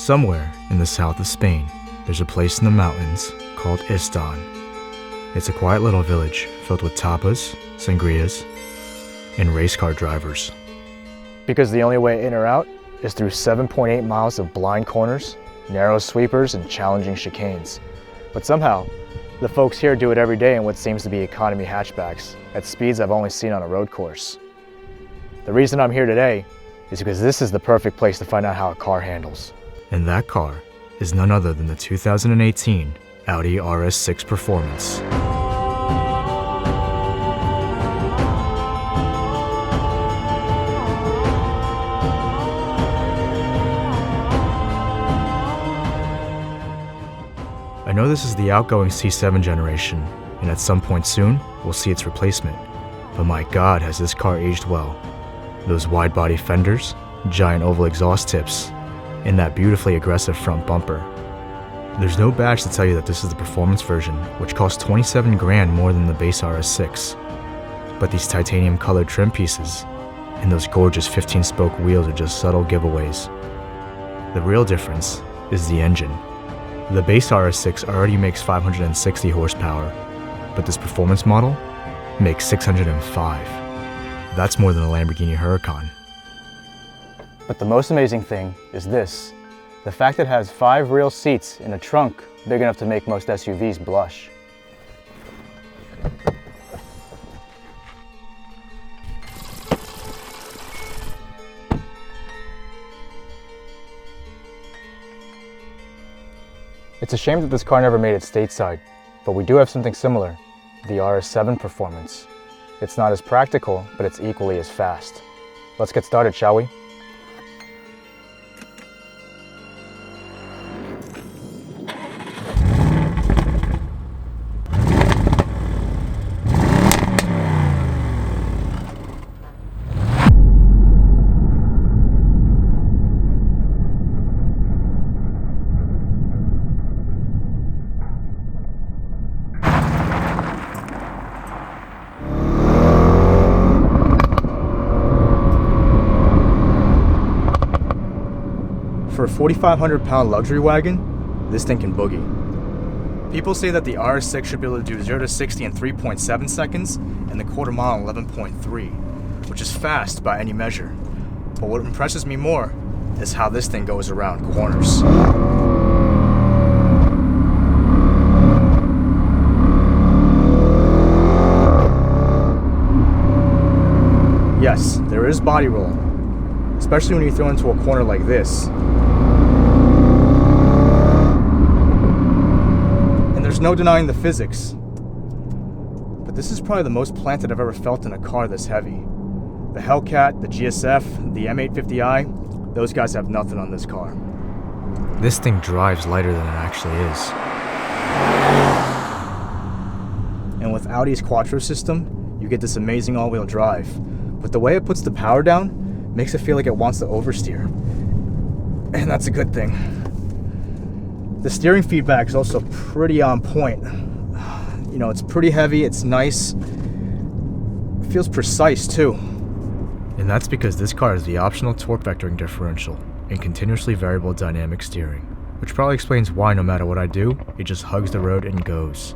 Somewhere in the south of Spain, there's a place in the mountains called Istan. It's a quiet little village filled with tapas, sangrias, and race car drivers. Because the only way in or out is through 7.8 miles of blind corners, narrow sweepers, and challenging chicanes. But somehow, the folks here do it every day in what seems to be economy hatchbacks at speeds I've only seen on a road course. The reason I'm here today is because this is the perfect place to find out how a car handles. And that car is none other than the 2018 Audi RS6 Performance. I know this is the outgoing C7 generation, and at some point soon, we'll see its replacement. But my God, has this car aged well. Those wide-body fenders, giant oval exhaust tips, and that beautifully aggressive front bumper. There's no badge to tell you that this is the performance version, which costs 27 grand more than the base RS6. But these titanium colored trim pieces and those gorgeous 15-spoke wheels are just subtle giveaways. The real difference is the engine. The base RS6 already makes 560 horsepower, but this performance model makes 605. That's more than a Lamborghini Huracan. But the most amazing thing is this, the fact that it has 5 real seats in a trunk big enough to make most SUVs blush. It's a shame that this car never made it stateside, but we do have something similar, the RS7 Performance. It's not as practical, but it's equally as fast. Let's get started, shall we? For a 4,500-pound luxury wagon, this thing can boogie. People say that the RS6 should be able to do 0 to 60 in 3.7 seconds and the quarter mile in 11.3, which is fast by any measure. But what impresses me more is how this thing goes around corners. Yes, there is body roll, especially when you throw into a corner like this. And there's no denying the physics. But this is probably the most planted I've ever felt in a car this heavy. The Hellcat, the GSF, the M850i, those guys have nothing on this car. This thing drives lighter than it actually is. And with Audi's Quattro system, you get this amazing all-wheel drive. But the way it puts the power down makes it feel like it wants to oversteer. And that's a good thing. The steering feedback is also pretty on point. You know, it's pretty heavy, it's nice. It feels precise too. And that's because this car has the optional torque vectoring differential and continuously variable dynamic steering, which probably explains why no matter what I do, it just hugs the road and goes.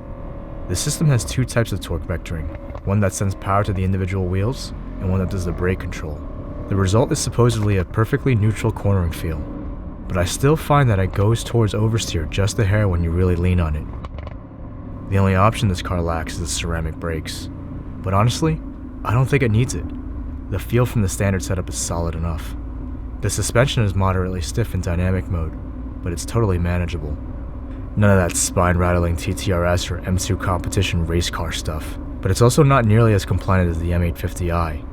The system has 2 types of torque vectoring, one that sends power to the individual wheels and one that does the brake control. The result is supposedly a perfectly neutral cornering feel, but I still find that it goes towards oversteer just a hair when you really lean on it. The only option this car lacks is the ceramic brakes, but honestly, I don't think it needs it. The feel from the standard setup is solid enough. The suspension is moderately stiff in dynamic mode, but it's totally manageable. None of that spine-rattling TTRS or M2 competition race car stuff, but it's also not nearly as compliant as the M850i.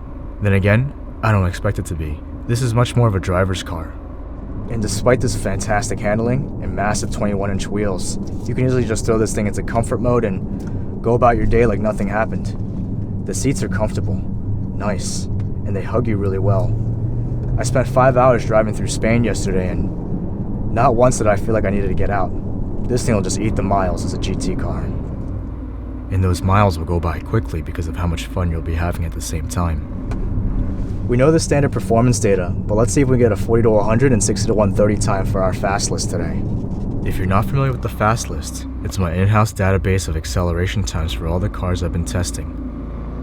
Then again, I don't expect it to be. This is much more of a driver's car. And despite this fantastic handling and massive 21-inch wheels, you can easily just throw this thing into comfort mode and go about your day like nothing happened. The seats are comfortable, nice, and they hug you really well. I spent 5 hours driving through Spain yesterday and not once did I feel like I needed to get out. This thing will just eat the miles as a GT car. And those miles will go by quickly because of how much fun you'll be having at the same time. We know the standard performance data, but let's see if we get a 40 to 100 and 60 to 130 time for our fast list today. If you're not familiar with the fast list, it's my in-house database of acceleration times for all the cars I've been testing.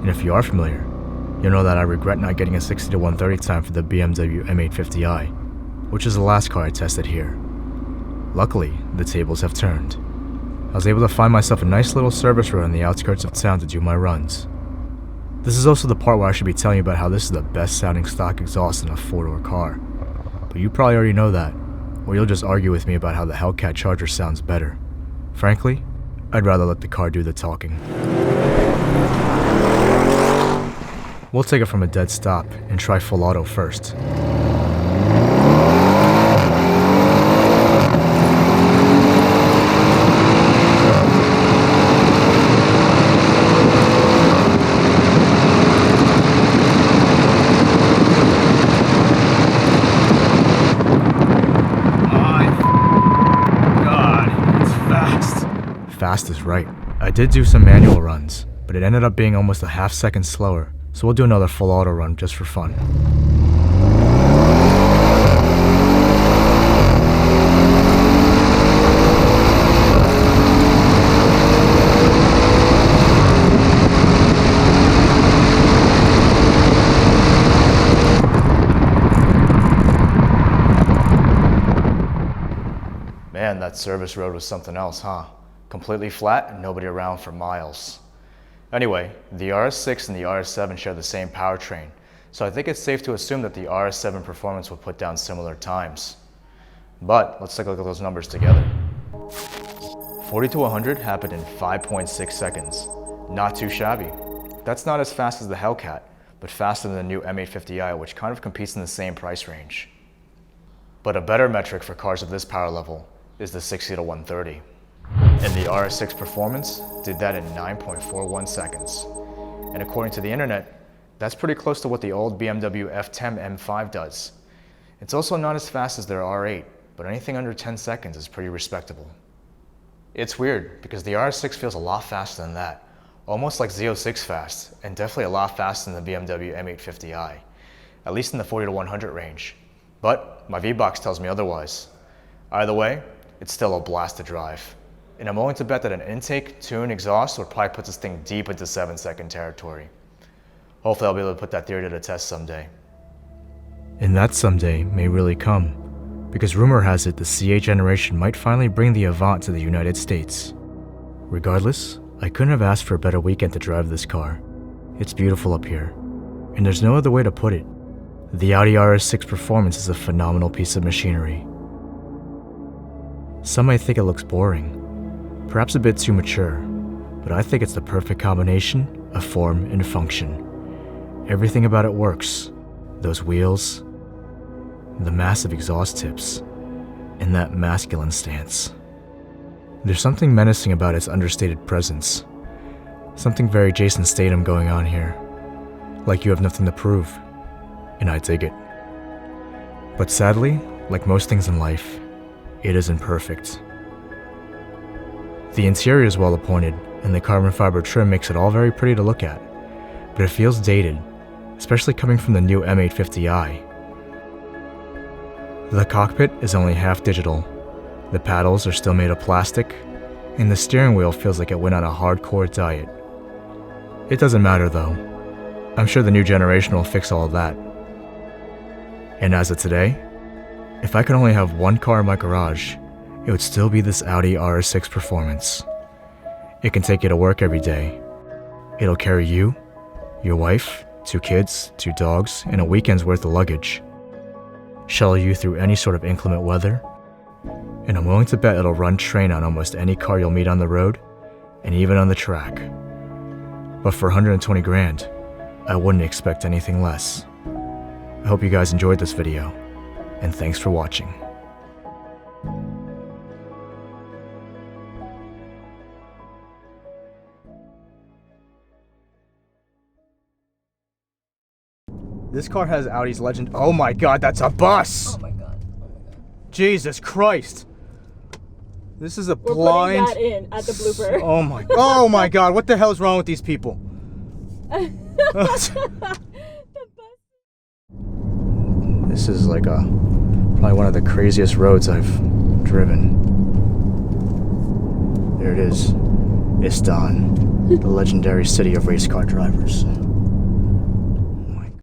And if you are familiar, you'll know that I regret not getting a 60 to 130 time for the BMW M850i, which is the last car I tested here. Luckily, the tables have turned. I was able to find myself a nice little service road on the outskirts of town to do my runs. This is also the part where I should be telling you about how this is the best sounding stock exhaust in a four-door car. But you probably already know that, or you'll just argue with me about how the Hellcat Charger sounds better. Frankly, I'd rather let the car do the talking. We'll take it from a dead stop and try full auto first. Fast is right. I did do some manual runs, but it ended up being almost a half second slower, so we'll do another full auto run just for fun. Man, that service road was something else, huh? Completely flat and nobody around for miles. Anyway, the RS6 and the RS7 share the same powertrain, so I think it's safe to assume that the RS7 performance will put down similar times. But let's take a look at those numbers together. 40 to 100 happened in 5.6 seconds. Not too shabby. That's not as fast as the Hellcat, but faster than the new M850i, which kind of competes in the same price range. But a better metric for cars of this power level is the 60 to 130. And the RS6 performance did that in 9.41 seconds. And according to the internet, that's pretty close to what the old BMW F10 M5 does. It's also not as fast as their R8, but anything under 10 seconds is pretty respectable. It's weird, because the RS6 feels a lot faster than that, almost like Z06 fast, and definitely a lot faster than the BMW M850i, at least in the 40 to 100 range. But my V-Box tells me otherwise. Either way, it's still a blast to drive. And I'm willing to bet that an intake, tune, exhaust would probably put this thing deep into 7-second territory. Hopefully I'll be able to put that theory to the test someday. And that someday may really come, because rumor has it the C8 generation might finally bring the Avant to the United States. Regardless, I couldn't have asked for a better weekend to drive this car. It's beautiful up here, and there's no other way to put it. The Audi RS6 Performance is a phenomenal piece of machinery. Some might think it looks boring, perhaps a bit too mature, but I think it's the perfect combination of form and function. Everything about it works. Those wheels, the massive exhaust tips, and that masculine stance. There's something menacing about its understated presence. Something very Jason Statham going on here. Like you have nothing to prove, and I dig it. But sadly, like most things in life, it isn't perfect. The interior is well appointed, and the carbon fiber trim makes it all very pretty to look at, but it feels dated, especially coming from the new M850i. The cockpit is only half digital, the paddles are still made of plastic, and the steering wheel feels like it went on a hardcore diet. It doesn't matter though. I'm sure the new generation will fix all of that. And as of today, if I could only have one car in my garage, it would still be this Audi RS6 Performance. It can take you to work every day. It'll carry you, your wife, 2 kids, 2 dogs, and a weekend's worth of luggage. Shuttle you through any sort of inclement weather. And I'm willing to bet it'll run train on almost any car you'll meet on the road, and even on the track. But for 120 grand, I wouldn't expect anything less. I hope you guys enjoyed this video, and thanks for watching. This car has Audi's legend. Oh my god, that's a bus! Oh my god. Oh my god. Jesus Christ. This is a We're blind. putting that in at the blooper. Oh my god, what the hell is wrong with these people? This is like probably one of the craziest roads I've driven. There it is. Istan, the legendary city of race car drivers.